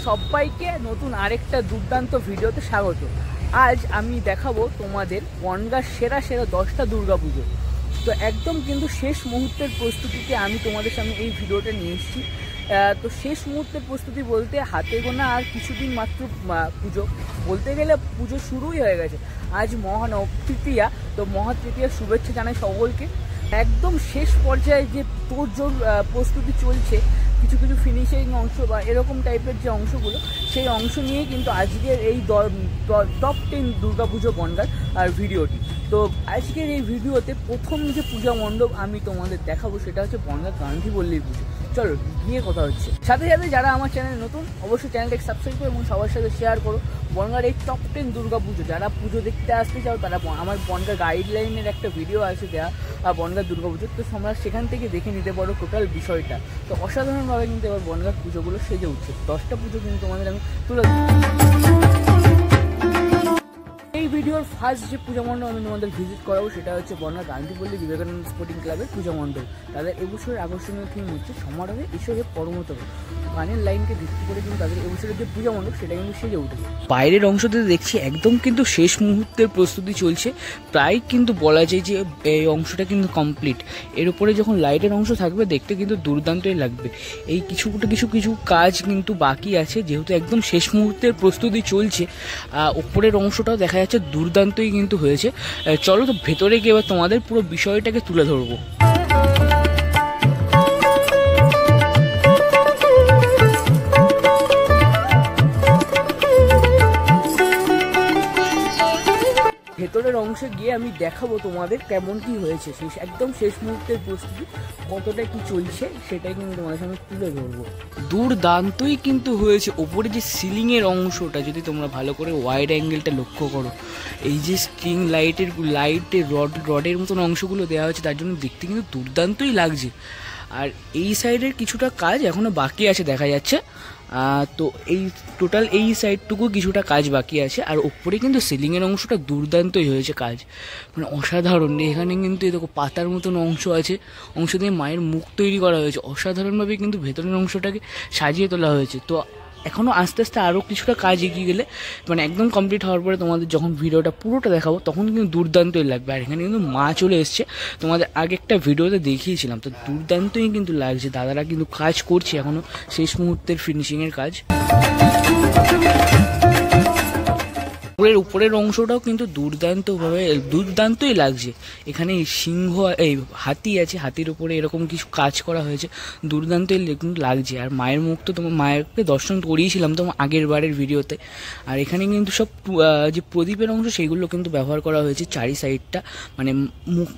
সবাইকে নতুন আরেকটা দুর্দান্ত ভিডিওতে স্বাগত। আজ আমি দেখাবো তোমাদের বনগাঁর সেরা 10টা দুর্গাপুজো। তো একদম কিন্তু শেষ মুহূর্তের প্রস্তুতিতে আমি তোমাদের সামনে এই ভিডিওটা নিয়ে এসেছি। তো শেষ মুহূর্তের প্রস্তুতি বলতে হাতে গোনা আর কিছুদিন মাত্র পুজো, বলতে গেলে পুজো শুরুই হয়ে গেছে। আজ তৃতীয়া, তো মহাতৃতীয়ার শুভেচ্ছা জানাই সকলকে। একদম শেষ পর্যায়ে যে তোড়জোড় প্রস্তুতি চলছে, কিছু কিছু ফিনিশিং অংশ বা এরকম টাইপের যে অংশগুলো, সেই অংশ নিয়ে কিন্তু আজকের এই টপ 10 দুর্গাপুজো বনগাঁর আর ভিডিওটি। তো আজকের এই ভিডিওতে প্রথম যে পূজা মণ্ডপ আমি তোমাদের দেখাবো সেটা হচ্ছে বনগাঁ গান্ধীপল্লীর পুজো। চলো গিয়ে কথা হচ্ছে। সাথে সাথে যারা আমার চ্যানেল নতুন অবশ্যই চ্যানেলটাকে সাবস্ক্রাইব করো এবং সবার সাথে শেয়ার করো। বনগাঁর এই টপ 10 দুর্গাপুজো যারা পুজো দেখতে আসতে চাও তারা আমার বনগাঁ গাইডলাইনের একটা ভিডিও আছে দেওয়া বনগাঁ দুর্গাপুজো, তো তোমরা সেখান থেকে দেখে নিতে পারো টোটাল বিষয়টা। তো অসাধারণভাবে কিন্তু এবার বনগাঁর পুজোগুলো সেজে উঠছে। 10টা পুজো কিন্তু তোমাদের আমি তুলে এই ভিডিওর ফার্স্ট যে পূজা মণ্ডপ আমি তোমাদের ভিজিট করাবো সেটা হচ্ছে বনগাঁ গান্ধীপল্লী বিবেকানন্দ স্পোর্টিং ক্লাবের পূজা মণ্ডপ। তাদের এবছরের আকর্ষণীয় থিম হচ্ছে সমারোহে ঈশ্বরে পরমতম। গানের লাইনকে ভিত্তি করে কিন্তু তাদের এবছরের যে পূজা মণ্ডপ সেটা কিন্তু সেজে উঠেছে। বাইরের অংশতে দেখছি একদম কিন্তু শেষ মুহূর্তের প্রস্তুতি চলছে, প্রায় কিন্তু বলা যায় যে এই অংশটা কিন্তু কমপ্লিট। এর উপরে যখন লাইটের অংশ থাকবে দেখতে কিন্তু দুর্দান্তই লাগবে। এই কিছু কাজ কিন্তু বাকি আছে, যেহেতু একদম শেষ মুহূর্তের প্রস্তুতি চলছে। ওপরের অংশটাও দেখা যাচ্ছে দুর্দান্তই কিন্তু হয়েছে। চলো তো ভেতরে গিয়ে এবার তোমাদের পুরো বিষয়টাকে তুলে ধরবো। ভেতরের অংশে গিয়ে আমি দেখাবো তোমাদের কেমন কি হয়েছে, একদম শেষ মুহূর্তের প্রস্তুতি কতটা কি চলছে সেটাই কিন্তু তোমাদের সামনে তুলে ধরবো। দুর্দান্তই কিন্তু হয়েছে। ওপরে যে সিলিংয়ের অংশটা যদি তোমরা ভালো করে ওয়াইড অ্যাঙ্গেলটা লক্ষ্য করো, এই যে স্ট্রিং লাইটের রডের মতন অংশগুলো দেওয়া হয়েছে, তার জন্য দেখতে কিন্তু দুর্দান্তই লাগছে। আর এই সাইডের কিছুটা কাজ এখনো বাকি আছে দেখা যাচ্ছে। তো এই টোটাল এই সাইডটুকু কিছুটা কাজ বাকি আছে। আর ওপরে কিন্তু সিলিংয়ের অংশটা দুর্দান্তই হয়েছে কাজ, মানে অসাধারণ। এখানে কিন্তু দেখো পাতার মতন অংশ আছে, অংশ দিয়ে মায়ের মুখ তৈরি করা হয়েছে। অসাধারণভাবে কিন্তু ভেতরের অংশটাকে সাজিয়ে তোলা হয়েছে। তো এখনও আস্তে আস্তে আরও কিছুটা কাজ এগিয়ে গেলে, মানে একদম কমপ্লিট হওয়ার পরে তোমাদের যখন ভিডিওটা পুরোটা দেখাবো তখন কিন্তু দুর্দান্তই লাগবে। আর এখানে কিন্তু মা চলে এসছে, তোমাদের আগে একটা ভিডিওতে দেখিয়েছিলাম, তো দুর্দান্তই কিন্তু লাগছে। দাদারা কিন্তু কাজ করছে এখনও শেষ মুহূর্তের ফিনিশিংয়ের কাজ। উপরের অংশটাও কিন্তু দুর্দান্তই লাগছে। এখানে সিংহ, এই হাতি আছে, হাতির উপরে এরকম কিছু কাজ করা হয়েছে, দুর্দান্তই কিন্তু লাগছে। আর মায়ের মুখ তো তোমার মায়েরকে দর্শন করিয়েছিলাম তোমার আগের বারের ভিডিওতে। আর এখানে কিন্তু সব যে প্রদীপের অংশ সেইগুলো কিন্তু ব্যবহার করা হয়েছে চারি সাইডটা, মানে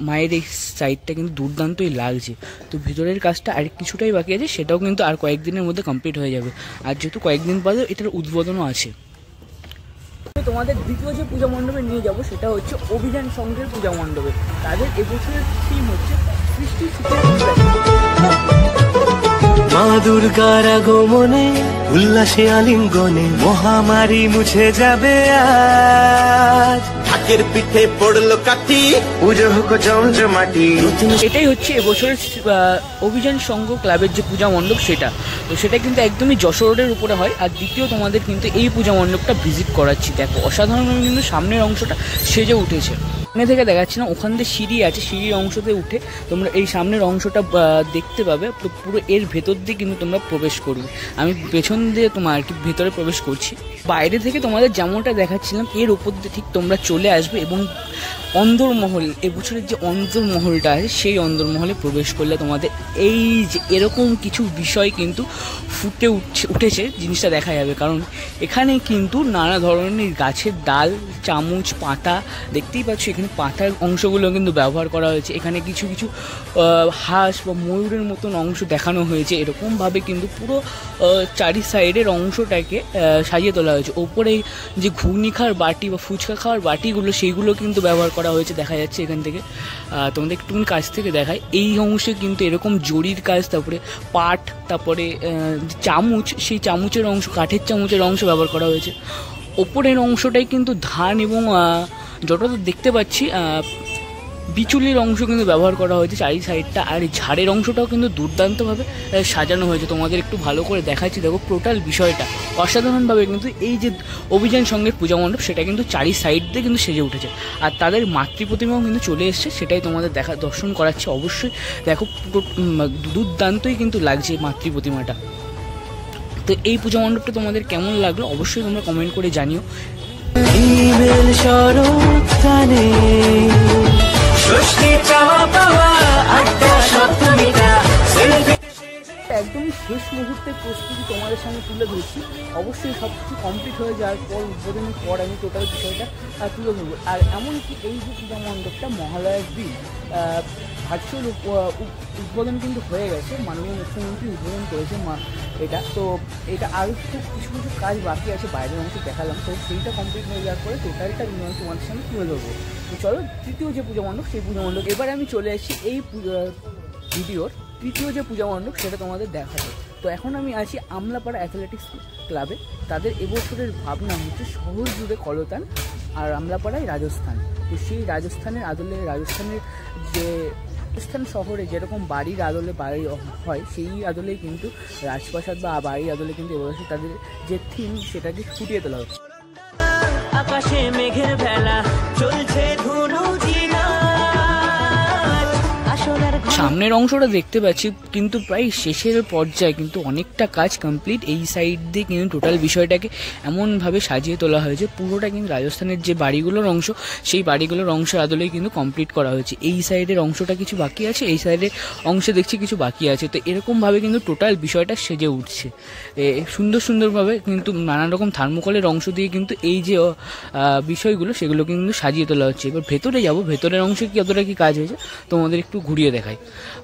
মায়ের এই সাইডটা কিন্তু দুর্দান্তই লাগছে। তো ভিতরের কাজটা আর কিছুটাই বাকি আছে, সেটাও কিন্তু আর কয়েকদিনের মধ্যে কমপ্লিট হয়ে যাবে। আর যেহেতু কয়েকদিন বাদে এটার উদ্বোধনও আছে। তোমাদের দ্বিতীয় যে পূজা মণ্ডপে নিয়ে যাব সেটা হচ্ছে অভিযান সংঘের পূজা মণ্ডপে। তাদের এবছরের থিম হচ্ছে সৃষ্টি মা দুর্গার আগমনে উল্লাসে আলিঙ্গনে মহামারী মুছে যাবে আজ। ঢাকের পিঠে পড়লো কাঠি, পুজো হোক জমজমাটি। এটাই হচ্ছে এবছরের অভিযান সংঘ ক্লাবের যে পূজা মণ্ডপ সেটা। তো সেটা কিন্তু একদমই যশোর রোডের উপরে হয়। আর দ্বিতীয় তোমাদের কিন্তু এই পূজা মণ্ডপটা ভিজিট করাচ্ছি। দেখো অসাধারণ কিন্তু সামনের অংশটা সেজে উঠেছে। এখানে থেকে দেখাচ্ছি না, ওখান দিয়ে সিঁড়ি আছে, সিঁড়ির অংশতে উঠে তোমরা এই সামনের অংশটা দেখতে পাবে। তো পুরো এর ভেতর দিয়ে কিন্তু তোমরা প্রবেশ করবে। আমি পেছন দিয়ে তোমার আর কি ভেতরে প্রবেশ করছি। বাইরে থেকে তোমাদের যেমনটা দেখাচ্ছিলাম এর উপর দিয়ে ঠিক তোমরা চলে আসবে এবং অন্দরমহল, এবছরের যে অন্দরমহলটা আছে সেই অন্দরমহলে প্রবেশ করলে তোমাদের এই যে এরকম কিছু বিষয় কিন্তু উঠেছে জিনিসটা দেখা যাবে। কারণ এখানে কিন্তু নানা ধরনের গাছের ডাল, চামচ, পাতা দেখতেই পাচ্ছ। এখানে পাতার অংশগুলো কিন্তু ব্যবহার করা হয়েছে। এখানে কিছু হাঁস বা ময়ূরের মতন অংশ দেখানো হয়েছে। এরকমভাবে কিন্তু পুরো চারি সাইডের অংশটাকে সাজিয়ে তোলা হয়েছে। ওপরে যে ঘুগনি খাওয়ার বাটি বা ফুচকা খাওয়ার বাটিগুলো সেইগুলো কিন্তু ব্যবহার করা হয়েছে দেখা যাচ্ছে এখান থেকে। তোমাদের একটুখানি কাছ থেকে দেখায়, এই অংশে কিন্তু এরকম জরির কাজ, তারপরে পাট, তারপরে চামচ, সেই চামচের অংশ, কাঠের চামচের অংশ ব্যবহার করা হয়েছে। ওপরের অংশটাই কিন্তু ধান এবং যতটা দেখতে পাচ্ছি বিচুলির অংশ কিন্তু ব্যবহার করা হয়েছে চারি সাইডটা, আর এই ঝাড়ের অংশটাও কিন্তু দুর্দান্তভাবে সাজানো হয়েছে। তোমাদের একটু ভালো করে দেখাচ্ছি, দেখো টোটাল বিষয়টা অসাধারণভাবে কিন্তু এই যে অভিযান সংঘের পূজা মণ্ডপ সেটা কিন্তু চারি সাইড দিয়ে কিন্তু সেজে উঠেছে। আর তাদের মাতৃ প্রতিমাও কিন্তু চলে এসছে, সেটাই তোমাদের দর্শন করাচ্ছে। অবশ্যই দেখো দুর্দান্তই কিন্তু লাগছে মাতৃ প্রতিমাটা। তো এই পূজা মণ্ডপটা তোমাদের কেমন লাগলো অবশ্যই তোমরা কমেন্ট করে জানিও। একদমই শেষ মুহূর্তের প্রস্তুতি তোমাদের সামনে তুলে ধরছি। অবশ্যই সব কিছু কমপ্লিট হয়ে যাওয়ার পর উদ্বোধনের পর আমি টোটাল বিষয়টা তুলে ধরবো। আর এমনকি এই যে পূজা মণ্ডপটা মহালয়ার দিন ভার্চুয়াল উদ্বোধন কিন্তু হয়ে গেছে, মাননীয় মুখ্যমন্ত্রী উদ্বোধন করেছে এটা। তো এটা আরও কিছু কাজ বাকি আছে, বাইরের অংশ দেখালাম, তো সেইটা কমপ্লিট হয়ে যাওয়ার পরে টোটালটা তোমাদের সামনে তুলে ধরবো। তো চলো তৃতীয় যে পূজা মণ্ডপ সেই পূজা মণ্ডপ এবার আমি চলে এসেছি এই ভিডিওর তৃতীয় যে পূজা মণ্ডপ সেটা তোমাদের দেখাবো। তো এখন আমি আছি আমলাপাড়া অ্যাথলেটিক্স ক্লাবে। তাদের এবছরের ভাবনা হচ্ছে শহর জুড়ে কলতান আর আমলাপাড়ায় রাজস্থান। তো সেই রাজস্থানের আদলে রাজস্থানের যে রাজস্থান শহরে যেরকম বাড়ির আদলে বাড়ি হয় সেই আদলেই কিন্তু রাজপ্রাসাদ বা বাড়ির আদলে কিন্তু এবছর তাদের যে থিম সেটাকে ফুটিয়ে তোলা হচ্ছে। আকাশে মেঘের ভেলা চলছে সামনের অংশটা দেখতে পাচ্ছি কিন্তু প্রায় শেষের পর্যায়ে, কিন্তু অনেকটা কাজ কমপ্লিট। এই সাইড দিয়ে কিন্তু টোটাল বিষয়টাকে এমনভাবে সাজিয়ে তোলা হয়েছে, পুরোটা কিন্তু রাজস্থানের যে বাড়িগুলোর অংশ সেই বাড়িগুলোর অংশের আদলেই কিন্তু কমপ্লিট করা হয়েছে। এই সাইডের অংশটা কিছু বাকি আছে, এই সাইডের অংশে দেখছি কিছু বাকি আছে। তো এরকমভাবে কিন্তু টোটাল বিষয়টা সেজে উঠছে সুন্দর সুন্দরভাবে, কিন্তু নানান রকম থার্মোকলের অংশ দিয়ে কিন্তু এই যে বিষয়গুলো সেগুলো কিন্তু সাজিয়ে তোলা হচ্ছে। এবার ভেতরে যাবো, ভেতরের অংশে কতটা কি কাজ হয়েছে তোমাদের একটু ঘুরিয়ে দেখাই।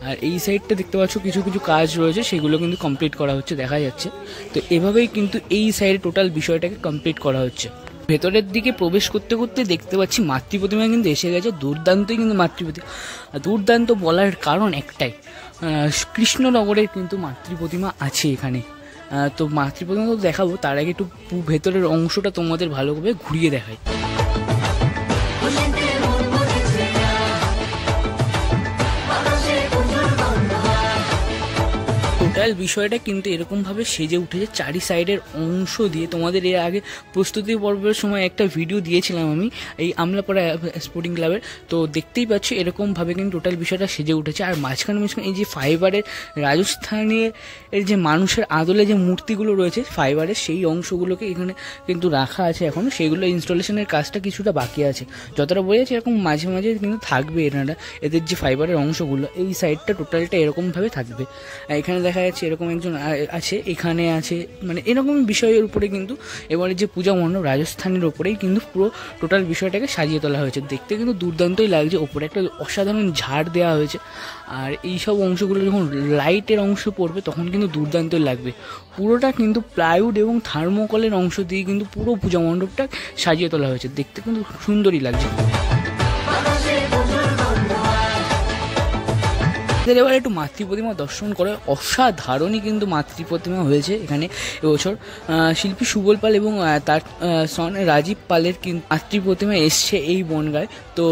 আর এই সাইডটা দেখতে পাচ্ছ কিছু কিছু কাজ রয়েছে, সেগুলো কিন্তু কমপ্লিট করা হচ্ছে, দেখা যাচ্ছে। তো এভাবেই কিন্তু এই সাইডে টোটাল বিষয়টাকে কমপ্লিট করা হচ্ছে। ভেতরের দিকে প্রবেশ করতে করতে দেখতে পাচ্ছি মাতৃ প্রতিমা কিন্তু এসে গেছে। দুর্দান্তই কিন্তু মাতৃ প্রতিমা, দুর্দান্ত বলার কারণ একটাই, কৃষ্ণনগরের কিন্তু মাতৃ প্রতিমা আছে এখানে। তো মাতৃ প্রতিমা তো দেখাবো, তার আগে একটু ভেতরের অংশটা তোমাদের ভালোভাবে ঘুরিয়ে দেখাই। টোটাল বিষয়টা কিন্তু এরকমভাবে সেজে উঠেছে চারি সাইডের অংশ দিয়ে। তোমাদের এর আগে প্রস্তুতি পর্বের সময় একটা ভিডিও দিয়েছিলাম আমি এই আমলাপাড়া স্পোর্টিং ক্লাবের, তো দেখতেই পাচ্ছ এরকমভাবে কিন্তু টোটাল বিষয়টা সেজে উঠেছে। আর মাঝখানে এই যে ফাইবারের রাজস্থানের যে মানুষের আদলে যে মূর্তিগুলো রয়েছে ফাইবারের, সেই অংশগুলোকে এখানে কিন্তু রাখা আছে এখনও, সেগুলো ইনস্টলেশনের কাজটা কিছুটা বাকি আছে। যতটা বোঝাচ্ছে এরকম মাঝে মাঝে কিন্তু থাকবে এনারা, এদের যে ফাইবারের অংশগুলো এই সাইডটা টোটালটা এরকমভাবে থাকবে। এখানে দেখা যাচ্ছে এরকম একজন আছে, এখানে আছে, মানে এরকম বিষয়ের উপরে কিন্তু এবারে যে পূজা মণ্ডপ রাজস্থানের ওপরেই কিন্তু পুরো টোটাল বিষয়টাকে সাজিয়ে তোলা হয়েছে। দেখতে কিন্তু দুর্দান্তই লাগছে, ওপরে একটা অসাধারণ ঝাড় দেওয়া হয়েছে। আর এই সব অংশগুলো যখন লাইটের অংশ পড়বে তখন কিন্তু দুর্দান্তই লাগবে। পুরোটা কিন্তু প্লাইউড এবং থার্মোকলের অংশ দিয়ে কিন্তু পুরো পূজা মণ্ডপটা সাজিয়ে তোলা হয়েছে, দেখতে কিন্তু সুন্দরই লাগছে। এবার একটু মাতৃ প্রতিমা দর্শন করে, অসাধারণই কিন্তু মাতৃ প্রতিমা হয়েছে এখানে এবছর। শিল্পী সুবল পাল এবং তার সন রাজীব পালের কিন্তু মাতৃ প্রতিমা এসছে এই বনগাঁয়। তো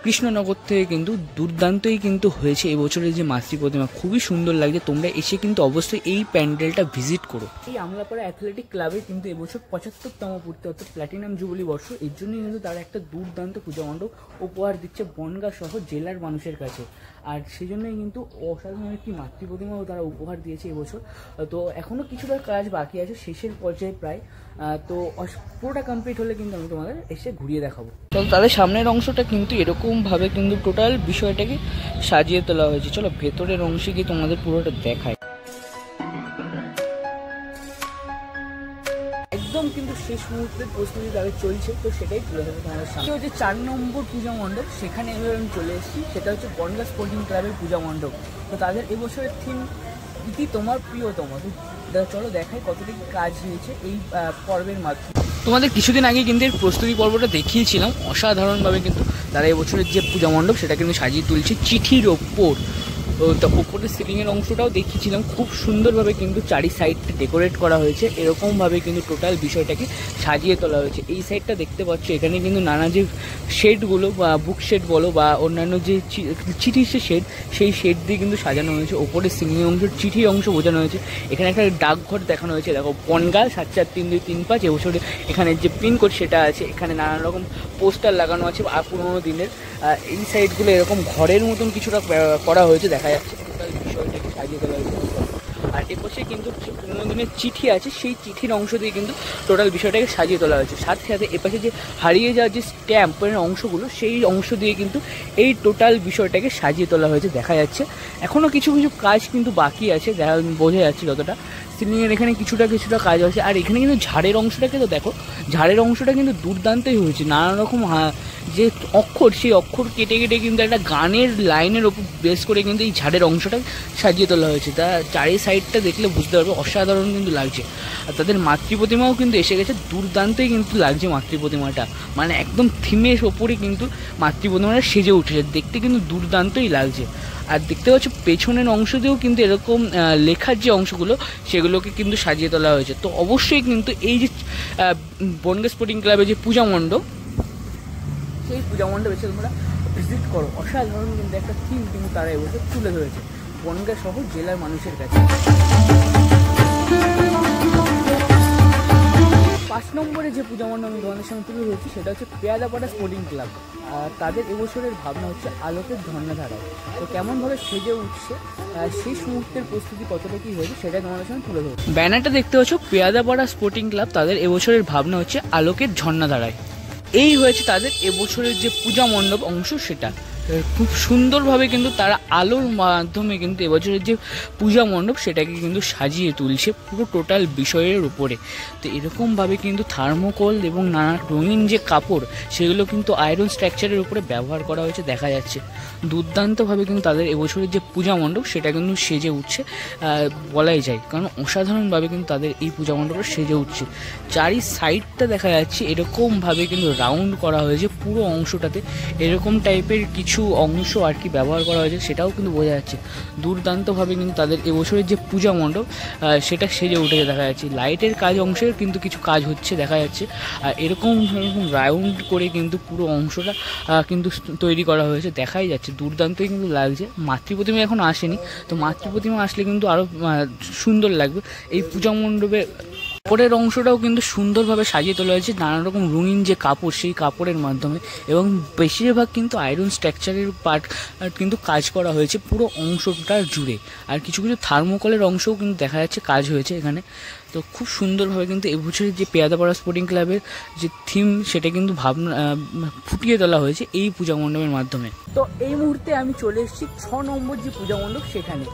কৃষ্ণনগর থেকে কিন্তু দুর্দান্তই কিন্তু হয়েছে এবছরের যে মাতৃ প্রতিমা, খুবই সুন্দর লাগছে। তোমরা এসে কিন্তু অবশ্যই এই প্যান্ডেলটা ভিজিট করো। এই আমলাপাড়া অ্যাথলেটিক ক্লাবে কিন্তু এবছর 75তম পূর্তি অর্থাৎ প্ল্যাটিনাম জুবলি বর্ষ, এর জন্যই কিন্তু তারা একটা দুর্দান্ত পূজা মণ্ডপ উপহার দিচ্ছে বনগাঁ সহ জেলার মানুষের কাছে। আর সেই জন্যই কিন্তু অসাধারণ একটি মাতৃ প্রতিমাও তারা উপহার দিয়েছে এবছর। তো এখনও কিছুটা কাজ বাকি আছে, শেষের পর্যায়ে প্রায়। তো পুরোটা কমপ্লিট হলে কিন্তু আমি তোমাদের এসে ঘুরিয়ে দেখাবো। তো তাদের সামনের অংশটা কিন্তু এরকমভাবে কিন্তু টোটাল বিষয়টাকে সাজিয়ে তোলা হয়েছে। চলো ভেতরের অংশে গিয়ে তোমাদের পুরোটা দেখায়। একদম কিন্তু শেষ মুহূর্তের প্রস্তুতি তাদের চলছে, তো সেটাই তুলে ধরবো তোমাদের সামনে। হচ্ছে 4 নম্বর পূজা মণ্ডপ, সেখানে এবার আমি চলে এসেছি, সেটা হচ্ছে বনগাঁ স্পোর্টিং ক্লাবের পূজা মণ্ডপ। তো তাদের এবছরের থিম ইতি তোমার প্রিয়তম। চলো দেখাই কতটুকু কাজ হয়েছে এই পর্বের মাধ্যমে। তোমাদের কিছুদিন আগে কিন্তু এর প্রস্তুতি পর্বটা দেখিয়েছিলাম, অসাধারণভাবে কিন্তু তারা এবছরের যে পূজা মণ্ডপ সেটা কিন্তু সাজিয়ে তুলছে চিঠির ওপর। তো উপরের সিলিংয়ের অংশটাও দেখিয়েছিলাম, খুব সুন্দরভাবে কিন্তু চারি সাইডটা ডেকোরেট করা হয়েছে, এরকমভাবে কিন্তু টোটাল বিষয়টাকে সাজিয়ে তোলা হয়েছে। এই সাইডটা দেখতে পাচ্ছ, এখানে কিন্তু নানা যে শেডগুলো বা বুক শেড বলো বা অন্যান্য যে চিঠির যে শেড, সেই শেড দিয়ে কিন্তু সাজানো হয়েছে। ওপরের সিলিংয়ের অংশ চিঠির অংশ বোঝানো হয়েছে। এখানে একটা ডাকঘর দেখানো হয়েছে, দেখো বনগাঁ 743235 এবছরে এখানে যে পিনকোড সেটা আছে। এখানে নানান রকম পোস্টার লাগানো আছে আর পুরোনো দিনের। এই সাইডগুলো এরকম ঘরের মতন কিছুটা করা হয়েছে, দেখা যাচ্ছে টোটাল বিষয়টাকে সাজিয়ে তোলা হয়েছে। আর এপাশে কিন্তু পুরোনো দিনের চিঠি আছে, সেই চিঠির অংশ দিয়ে কিন্তু টোটাল বিষয়টাকে সাজিয়ে তোলা হয়েছে। সাথে সাথে এপাশে যে হারিয়ে যাওয়ার যে স্ট্যাম্পের অংশগুলো, সেই অংশ দিয়ে কিন্তু এই টোটাল বিষয়টাকে সাজিয়ে তোলা হয়েছে, দেখা যাচ্ছে। এখনও কিছু কিছু কাজ কিন্তু বাকি আছে, বোঝা যাচ্ছে যতটা। সিলিংয়ের এখানে কিছুটা কাজ আছে। আর এখানে কিন্তু ঝাড়ের অংশটাকে তো দেখো, ঝাড়ের অংশটা কিন্তু দুর্দান্তই হয়েছে। নানা রকম যে অক্ষর, সেই অক্ষর কেটে কেটে কিন্তু একটা গানের লাইনের ওপর বেস করে কিন্তু এই ঝাড়ের অংশটা সাজিয়ে তোলা হয়েছে। তা চারি সাইডটা দেখলে বুঝতে পারবে অসাধারণ কিন্তু লাগছে। আর তাদের মাতৃপ্রতিমাও কিন্তু এসে গেছে, দুর্দান্তই কিন্তু লাগছে মাতৃপ্রতিমাটা, মানে একদম থিমের ওপরে কিন্তু মাতৃপ্রতিমাটা সেজে উঠেছে, দেখতে কিন্তু দুর্দান্তই লাগছে। আর দেখতে পাচ্ছ পেছনের অংশ দিয়েও কিন্তু এরকম লেখার যে অংশগুলো, সেগুলোকে কিন্তু সাজিয়ে তোলা হয়েছে। তো অবশ্যই কিন্তু এই যে বনগাঁ স্পোর্টিং ক্লাবের যে পূজা মণ্ডপ, সেই পূজা মণ্ডপ এসে তোমরা ভিজিট করো। অসাধারণ কিন্তু একটা থিম কিন্তু তারা এবছর তুলে ধরেছে বনগাঁ সহ জেলার মানুষের কাছে। 5 নম্বরে যে পূজা মণ্ডপ আমি তোমাদের সামনে তুলে ধরেছি, সেটা হচ্ছে পেয়াদাপাড়া স্পোর্টিং ক্লাব। আর তাদের এবছরের ভাবনা হচ্ছে আলোকের ঝর্ণাধারায়। তো কেমনভাবে সেজে উঠছে, শেষ মুহূর্তের প্রস্তুতি কতটা কী হয়েছে, সেটাই তোমাদের সামনে তুলে ধরবো। ব্যানারটা দেখতে পাচ্ছ, পেয়াদাপাড়া স্পোর্টিং ক্লাব, তাদের এবছরের ভাবনা হচ্ছে আলোকের ঝর্ণাধারায়। এই হয়েছে তাদের এবছরের যে পূজা মণ্ডপ অংশ, সেটা খুব সুন্দরভাবে কিন্তু তারা আলোর মাধ্যমে কিন্তু এবছরের যে পূজা মণ্ডপ সেটাকে কিন্তু সাজিয়ে তুলছে পুরো টোটাল বিষয়ের উপরে। তো এরকমভাবে কিন্তু থার্মোকল এবং নানা রঙিন যে কাপড়, সেগুলো কিন্তু আয়রন স্ট্রাকচারের উপরে ব্যবহার করা হয়েছে, দেখা যাচ্ছে। দুর্দান্তভাবে কিন্তু তাদের এবছরের যে পূজা মণ্ডপ সেটা কিন্তু সেজে উঠছে বলাই যায়, কারণ অসাধারণভাবে কিন্তু তাদের এই পূজা মণ্ডপটা সেজে উঠছে। চারি সাইডটা দেখা যাচ্ছে এরকমভাবে কিন্তু রাউন্ড করা হয়েছে, পুরো অংশটাতে এরকম টাইপের কিছু অংশ আর কি ব্যবহার করা হয়েছে, সেটাও কিন্তু বোঝা যাচ্ছে। দুর্দান্তভাবে কিন্তু তাদের এবছরের যে পূজা মণ্ডপ সেটা সেজে উঠেছে, দেখা যাচ্ছে। লাইটের কাজ অংশের কিন্তু কিছু কাজ হচ্ছে, দেখা যাচ্ছে। আর এরকম রাউন্ড করে কিন্তু পুরো অংশটা কিন্তু তৈরি করা হয়েছে, দেখাই যাচ্ছে। দুর্দান্তই কিন্তু লাগছে। মাতৃপ্রতিমা এখন আসেনি, তো মাতৃপ্রতিমা আসলে কিন্তু আরও সুন্দর লাগবে। এই পূজা মণ্ডপে কাপড়ের অংশটাও কিন্তু সুন্দরভাবে সাজিয়ে তোলা হয়েছে নানা রকম রঙিন যে কাপড়, সেই কাপড়ের মাধ্যমে, এবং বেশিরভাগ কিন্তু আয়রন স্ট্রাকচারের পার্ট কিন্তু কাজ করা হয়েছে পুরো অংশটা জুড়ে। আর কিছু কিছু থার্মোকলের অংশও কিন্তু দেখা যাচ্ছে কাজ হয়েছে এখানে। তো খুব সুন্দরভাবে কিন্তু এবছরের যে পেয়াদাপাড়া স্পোর্টিং ক্লাবের যে থিম, সেটা কিন্তু ভাবনা ফুটিয়ে তোলা হয়েছে এই পূজা মণ্ডপের মাধ্যমে। তো এই মুহূর্তে আমি চলে এসেছি 6 নম্বর যে পূজা মণ্ডপ সেখানে।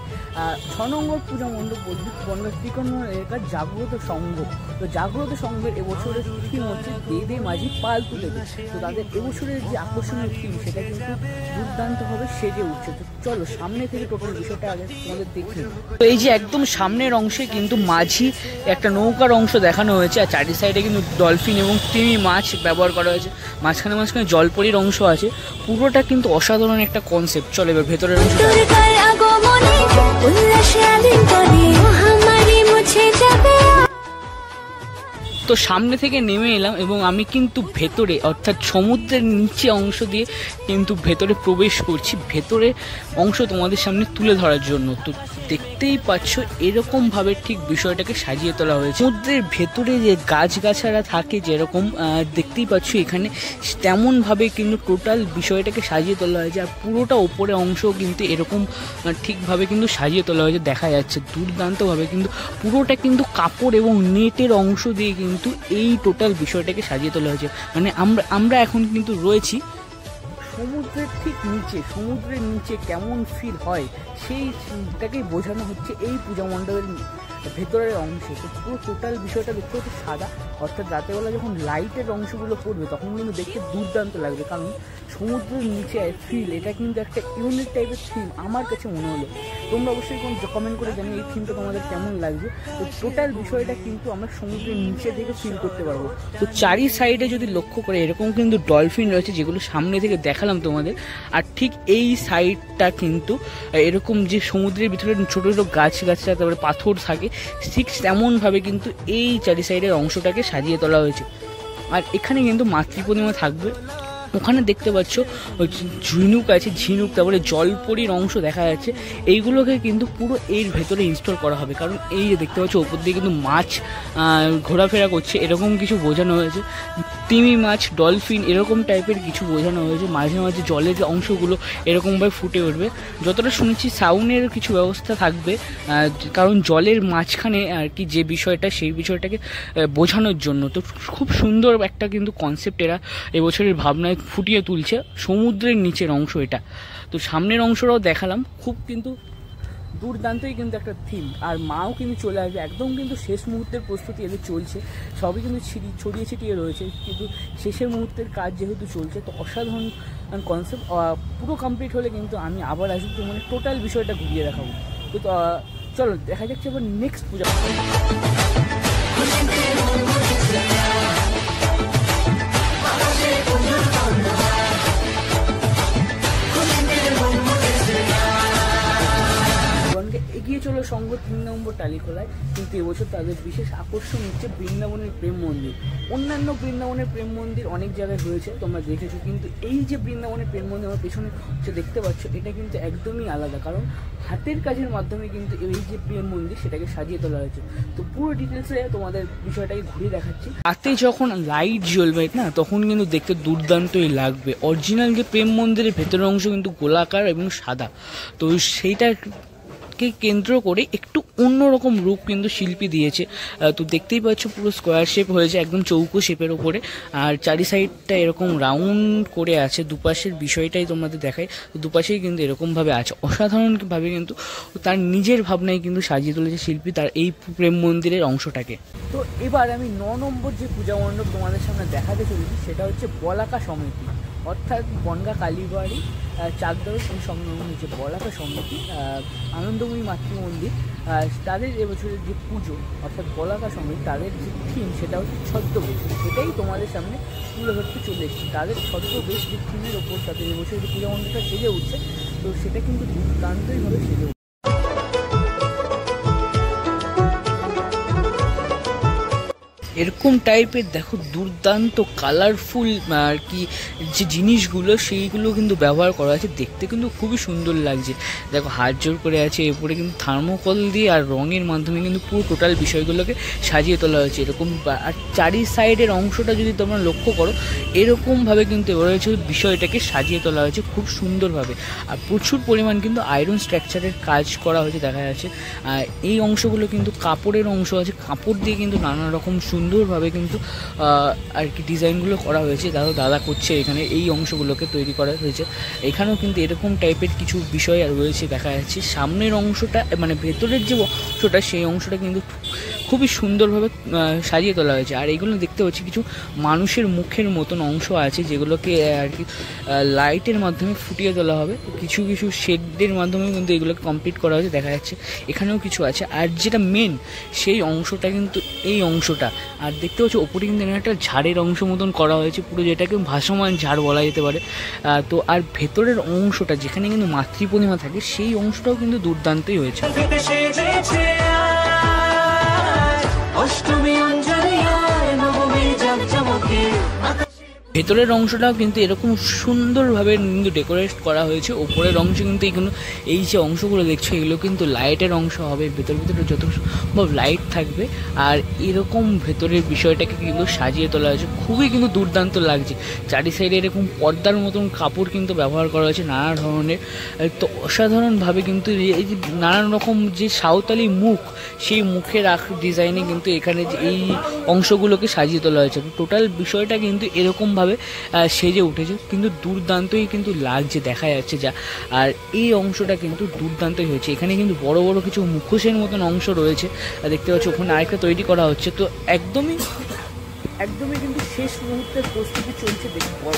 6 নম্বর পূজা মণ্ডপ বলছি বনগাঁ ত্রিকোণ এলাকার জাগ্রত সংঘ। তো জাগ্রত সংঘের এবছরের থিম হচ্ছে দে দে মাঝি পাল তুলে দে। তো তাদের এবছরের যে আকর্ষণীয় থিম, সেটা কিন্তু দুর্দান্তভাবে সেজে উঠছে। তো চলো সামনে থেকে টোটাল বিষয়টা আগে তোমাদের দেখি। তো এই যে একদম সামনের অংশে কিন্তু মাঝি একটা নৌকার অংশ দেখানো হয়েছে, আর চারি সাইডে কিন্তু ডলফিন এবং তিমি মাছ ব্যবহার করা হয়েছে। মাঝখানে মাঝখানে জলপরীর অংশ আছে, পুরোটা কিন্তু অসাধারণ একটা কনসেপ্ট। চলো এবার ভেতরের অংশ। তো সামনে থেকে নেমে এলাম এবং আমি কিন্তু ভেতরে, অর্থাৎ সমুদ্রের নিচে অংশ দিয়ে কিন্তু ভেতরে প্রবেশ করছি, ভেতরে অংশ তোমাদের সামনে তুলে ধরার জন্য। তো দেখতেই পাচ্ছ এরকমভাবে ঠিক বিষয়টাকে সাজিয়ে তোলা হয়েছে। সমুদ্রের ভেতরে যে গাছগাছারা থাকে যেরকম দেখতেই পাচ্ছ এখানে, তেমনভাবে কিন্তু টোটাল বিষয়টাকে সাজিয়ে তোলা হয়েছে। আর পুরোটা ওপরে অংশ কিন্তু এরকম ঠিকভাবে কিন্তু সাজিয়ে তোলা হয়েছে, দেখা যাচ্ছে দুর্দান্তভাবে। কিন্তু পুরোটা কিন্তু কাপড় এবং নেটের অংশ দিয়ে কিন্তু এই টোটাল বিষয়টাকে সাজিয়ে তোলা হয়েছে। মানে আমরা এখন কিন্তু রয়েছি সমুদ্রের ঠিক নিচে। সমুদ্রের নিচে কেমন ফিল হয় সেইটাকেই বোঝানো হচ্ছে এই পূজা মণ্ডপের ভেতরের অংশে। তো পুরো টোটাল বিষয়টা দেখতে হচ্ছে সাদা, অর্থাৎ রাতেরবেলা যখন লাইটের অংশগুলো পড়বে তখন কিন্তু দেখতে দুর্দান্ত লাগবে, কারণ সমুদ্রের নিচে ফিল, এটা কিন্তু একটা ইউনিক টাইপের থিম আমার কাছে মনে হলো। তোমরা অবশ্যই কমেন্ট করে জানি এই থিমটা তোমাদের কেমন লাগছে। তো টোটাল বিষয়টা কিন্তু আমরা সমুদ্রের নিচে থেকে ফিল করতে পারবো। তো চারি সাইডে যদি লক্ষ্য করে এরকম কিন্তু ডলফিন রয়েছে, যেগুলো সামনে থেকে দেখালাম তোমাদের। আর ঠিক এই সাইডটা কিন্তু এরকম যে সমুদ্রের ভিতরে ছোটো ছোটো গাছগাছরা, তারপরে পাথর থাকে, ঠিক তেমনভাবে কিন্তু এই চারি সাইডের অংশটাকে সাজিয়ে তোলা হয়েছে। আর এখানে কিন্তু মাতৃ প্রতিমা থাকবে। ওখানে দেখতে পাচ্ছ ঝিনুক আছে, ঝিনুক, তারপরে জলপরির অংশ দেখা যাচ্ছে। এইগুলোকে কিন্তু পুরো এর ভেতরে ইনস্টল করা হবে, কারণ এই যে দেখতে পাচ্ছ ওপর দিয়ে কিন্তু মাছ ঘোরাফেরা করছে, এরকম কিছু বোঝানো হয়েছে। তিমি মাছ, ডলফিন এরকম টাইপের কিছু বোঝানো হয়েছে। মাঝে মাঝে জলের অংশগুলো এরকমভাবে ফুটে উঠবে। যতটা শুনেছি সাউন্ডের কিছু ব্যবস্থা থাকবে, কারণ জলের মাঝখানে আর কি যে বিষয়টা, সেই বিষয়টাকে বোঝানোর জন্য। তো খুব সুন্দর একটা কিন্তু কনসেপ্ট এরা এবছরের ভাবনায় ফুটিয়ে তুলছে, সমুদ্রের নিচের অংশ এটা। তো সামনের অংশটাও দেখালাম, খুব কিন্তু দুর্দান্তই কিন্তু একটা থিম। আর মাও কিন্তু চলে আসবে, একদম কিন্তু শেষ মুহূর্তের প্রস্তুতি এদের চলছে, সবই কিন্তু ছড়িয়ে ছিটিয়ে রয়েছে, কিন্তু শেষের মুহূর্তের কাজ যেহেতু চলছে, তো অসাধারণ কনসেপ্ট। পুরো কমপ্লিট হলে কিন্তু আমি আবার আসবো, মানে টোটাল বিষয়টা ঘুরিয়ে দেখাবো। তো চলো দেখা যাচ্ছে এবার নেক্সট পূজা। এগিয়ে চলো সঙ্গ 3 নম্বর টালিখোলায়, কিন্তু এবছর তাদের বিশেষ আকর্ষণ হচ্ছে বৃন্দাবনের প্রেম মন্দির। অন্যান্য বৃন্দাবনের প্রেম মন্দির অনেক জায়গায় হয়েছে, তোমরা দেখেছো, কিন্তু এই যে বৃন্দাবনের প্রেম মন্দির আমার পেছনে যে দেখতে পাচ্ছ, এটা কিন্তু একদমই আলাদা, কারণ হাতের কাজের মাধ্যমে কিন্তু এই যে প্রেম মন্দির সেটাকে সাজিয়ে তোলা হয়েছে। তো পুরো ডিটেলসে তোমাদের বিষয়টাকে ঘুরিয়ে দেখাচ্ছি। রাতে যখন লাইট জ্বলবে না, তখন কিন্তু দেখতে দুর্দান্তই লাগবে। অরিজিনাল যে প্রেম মন্দিরের ভেতরের অংশ কিন্তু গোলাকার এবং সাদা, তো সেইটা কেন্দ্র করে একটু অন্যরকম রূপ কিন্তু শিল্পী দিয়েছে। তো দেখতেই পাচ্ছ পুরো স্কোয়ার শেপ হয়েছে, একদম চৌকো শেপের ওপরে, আর চারি সাইডটা এরকম রাউন্ড করে আছে। দুপাশের বিষয়টাই তোমাদের দেখায়, তো দুপাশেই কিন্তু এরকমভাবে আছে। অসাধারণভাবে কিন্তু তার নিজের ভাবনায় কিন্তু সাজিয়ে তুলেছে শিল্পী তার এই প্রেম মন্দিরের অংশটাকে। তো এবার আমি 9 নম্বর যে পূজা মণ্ডপ তোমাদের সামনে দেখাতে চলেছি, সেটা হচ্ছে বলাকা সমিতি, অর্থাৎ বনগা কালীবাড়ি চাকদহ সংলগ্ন যে বলাকা সমিতি আনন্দময়ী মাতৃ মন্দির, তাদের এবছরের যে পুজো অর্থাৎ বলাকা সমিতি, তাদের যে থিম সেটা হচ্ছে ছদ্মবেশ। সেটাই তোমাদের সামনে তুলে ধরতে চলে এসেছি। তাদের ছদ্মবেশ যে থিমের ওপর তাদের এবছরের যে পূজা মণ্ডপটা সেজে উঠছে, তো সেটা কিন্তু দুর্দান্তইভাবে সেজে উঠছে। এরকম টাইপের দেখো দুর্দান্ত কালারফুল আর কি যে জিনিসগুলো, সেইগুলো কিন্তু ব্যবহার করা আছে, দেখতে কিন্তু খুবই সুন্দর লাগছে। দেখো হাত জোর করে আছে, এরপরে কিন্তু থার্মোকল দিয়ে আর রঙের মাধ্যমে কিন্তু পুরো টোটাল বিষয়গুলোকে সাজিয়ে তোলা হয়েছে এরকম। আর চারি সাইডের অংশটা যদি তোমরা লক্ষ্য করো, এরকমভাবে কিন্তু এবার হচ্ছে বিষয়টাকে সাজিয়ে তোলা হয়েছে খুব সুন্দরভাবে। আর প্রচুর পরিমাণ কিন্তু আয়রন স্ট্রাকচারের কাজ করা হয়েছে দেখা যাচ্ছে। এই অংশগুলো কিন্তু কাপড়ের অংশ আছে, কাপড় দিয়ে কিন্তু নানা রকম সুন্দরভাবে কিন্তু আর কি ডিজাইনগুলো করা হয়েছে। দাদা করছে এখানে, এই অংশগুলোকে তৈরি করা হয়েছে। এখানেও কিন্তু এরকম টাইপের কিছু বিষয় রয়েছে দেখা যাচ্ছে। সামনের অংশটা মানে ভেতরের যে অংশটা, সেই অংশটা কিন্তু খুবই সুন্দরভাবে সাজিয়ে তোলা হয়েছে। আর এইগুলো দেখতে পাচ্ছি কিছু মানুষের মুখের মতন অংশ আছে, যেগুলোকে আর কি লাইটের মাধ্যমে ফুটিয়ে তোলা হবে। কিছু কিছু শেডের মাধ্যমে কিন্তু এগুলোকে কমপ্লিট করা হয়েছে দেখা যাচ্ছে। এখানেও কিছু আছে, আর যেটা মেন সেই অংশটা কিন্তু এই অংশটা। আর দেখতে পাচ্ছি ওপরে কিন্তু একটা ঝাড়ের অংশ মতন করা হয়েছে পুরো, যেটাকে ভাসমান ঝাড় বলা যেতে পারে। তো আর ভেতরের অংশটা যেখানে কিন্তু মাতৃ প্রতিমা থাকে, সেই অংশটাও কিন্তু দুর্দান্তই হয়েছে। ভেতরের অংশটাও কিন্তু এরকম সুন্দরভাবে কিন্তু ডেকোরেট করা হয়েছে। ওপরের অংশ কিন্তু এইগুলো, এই যে অংশগুলো দেখছো, এগুলো কিন্তু লাইটের অংশ হবে। ভেতরে যত সম্ভব লাইট থাকবে, আর এরকম ভেতরের বিষয়টাকে কিন্তু সাজিয়ে তোলা হয়েছে, খুবই কিন্তু দুর্দান্ত লাগছে। চারি সাইডে এরকম পর্দার মতন কাপড় কিন্তু ব্যবহার করা হয়েছে নানা ধরনের। তো অসাধারণভাবে কিন্তু এই যে নানান রকম যে সাঁওতালি মুখ, সেই মুখের ডিজাইনে কিন্তু এখানে যে এই অংশগুলোকে সাজিয়ে তোলা হয়েছে। টোটাল বিষয়টা কিন্তু এরকমভাবে সুন্দরভাবে সেজে উঠেছে, কিন্তু দুর্দান্তই কিন্তু লাগছে, দেখা যাচ্ছে যা। আর এই অংশটা কিন্তু দুর্দান্তই হয়েছে। এখানে কিন্তু বড় বড় কিছু মুখোশের মতন অংশ রয়েছে, দেখতে পাচ্ছ ওখানে আরেকটা তৈরি করা হচ্ছে। তো একদমই কিন্তু শেষ মুহূর্তের প্রস্তুতি চলছে,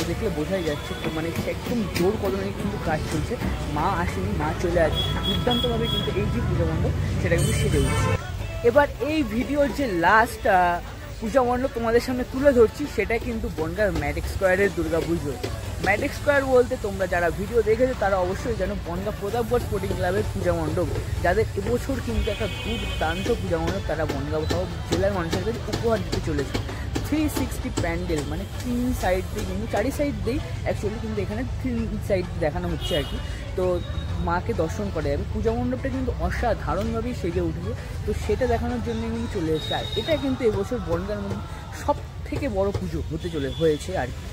দেখলে বোঝাই যাচ্ছে। তো মানে একদম জোর কদমে কিন্তু কাজ চলছে। মা আসেনি, মা চলে আসছে। দুর্দান্তভাবে কিন্তু এই যে পূজা মণ্ডপ সেটা কিন্তু সেরে উঠছে। এবার এই ভিডিওর যে লাস্ট পূজা মণ্ডপ তোমাদের সামনে তুলে ধরছি, সেটা কিন্তু বনগাঁর ম্যাজিক স্কোয়ারের দুর্গাপুজো। ম্যাজিক স্কোয়ার বলতে তোমরা যারা ভিডিও দেখেছো তারা অবশ্যই জানো বনগাঁ প্রতাপগড় স্পোর্টিং ক্লাবের পূজা মণ্ডপ, যাদের এবছর কিন্তু একটা দুর্দান্ত পূজা মণ্ডপ তারা বনগাঁ জেলার মানুষের কাছে উপহার দিতে চলেছে। 360 প্যান্ডেল, মানে 3 সাইড দিয়ে কিন্তু 4 সাইড দিয়েই অ্যাকচুয়ালি, কিন্তু এখানে 3 সাইড দেখানো হচ্ছে আর কি। তো মাকে দর্শন করা যাবে। পূজা মণ্ডপটা কিন্তু অসাধারণভাবেই সেজে উঠেছে, তো সেটা দেখানোর জন্য কিন্তু চলে এসেছে। আর এটা কিন্তু এবছর বনগাঁর মধ্যে সব থেকে বড় পুজো হয়েছে আর কি।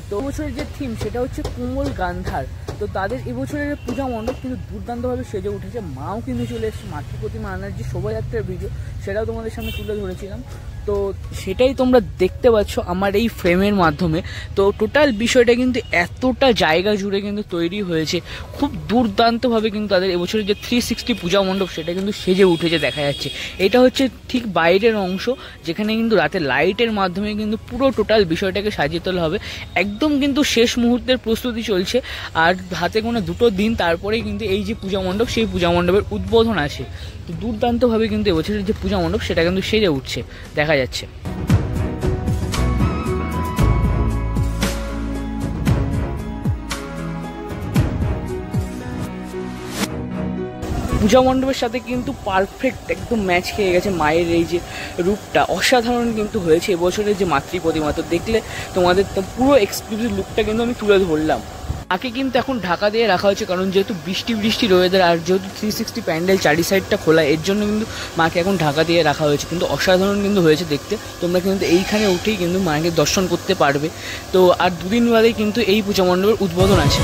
তো এবছরের যে থিম সেটা হচ্ছে কোমল গান্ধার। তো তাদের এবছরের পূজা মণ্ডপ কিন্তু দুর্দান্তভাবে সেজে উঠেছে। মাও কিন্তু চলে এসেছে। মাতৃ প্রতিমা আনার যে শোভাযাত্রার ভিডিও সেটাও তোমাদের সামনে তুলে ধরেছিলাম, তো সেটাই তোমরা দেখতে পাচ্ছ আমার এই ফ্রেমের মাধ্যমে। তো টোটাল বিষয়টা কিন্তু এতটা জায়গা জুড়ে কিন্তু তৈরি হয়েছে, খুব দুর্দান্তভাবে কিন্তু তাদের এবছরের যে 360 পূজা মণ্ডপ সেটা কিন্তু সেজে উঠেছে, দেখা যাচ্ছে। এটা হচ্ছে ঠিক বাইরের অংশ, যেখানে কিন্তু রাতে লাইটের মাধ্যমে কিন্তু পুরো টোটাল বিষয়টাকে সাজিয়ে তোলা হবে। একদম কিন্তু শেষ মুহূর্তের প্রস্তুতি চলছে, আর হাতে কোনো 2 দিন তারপরেই কিন্তু এই যে পূজা মণ্ডপ সেই পূজা মণ্ডপের উদ্বোধন আছে। তো দুর্দান্তভাবে কিন্তু এবছরের যে পূজা মণ্ডপ সেটা কিন্তু সেজে উঠছে, দেখা যাচ্ছে। পূজা মণ্ডপের সাথে কিন্তু পারফেক্ট একদম ম্যাচ খেয়ে গেছে মায়ের এই যে রূপটা, অসাধারণ কিন্তু হয়েছে এবছরের যে মাতৃ প্রতিমা। তো দেখলে তোমাদের তো পুরো এক্সক্লুসিভ লুকটা কিন্তু আমি তুলে ধরলাম। মাকে কিন্তু এখন ঢাকা দিয়ে রাখা হয়েছে, কারণ যেহেতু বৃষ্টি ওয়েদার, আর যেহেতু 360 প্যান্ডেল 4 সাইডটা খোলা, এর জন্য কিন্তু মাকে এখন ঢাকা দিয়ে রাখা হয়েছে। কিন্তু অসাধারণ কিন্তু হয়েছে দেখতে। তোমরা কিন্তু এইখানে উঠেই কিন্তু মাকে দর্শন করতে পারবে। তো আর 2 দিন বাদেই কিন্তু এই পূজা মণ্ডপের উদ্বোধন আছে।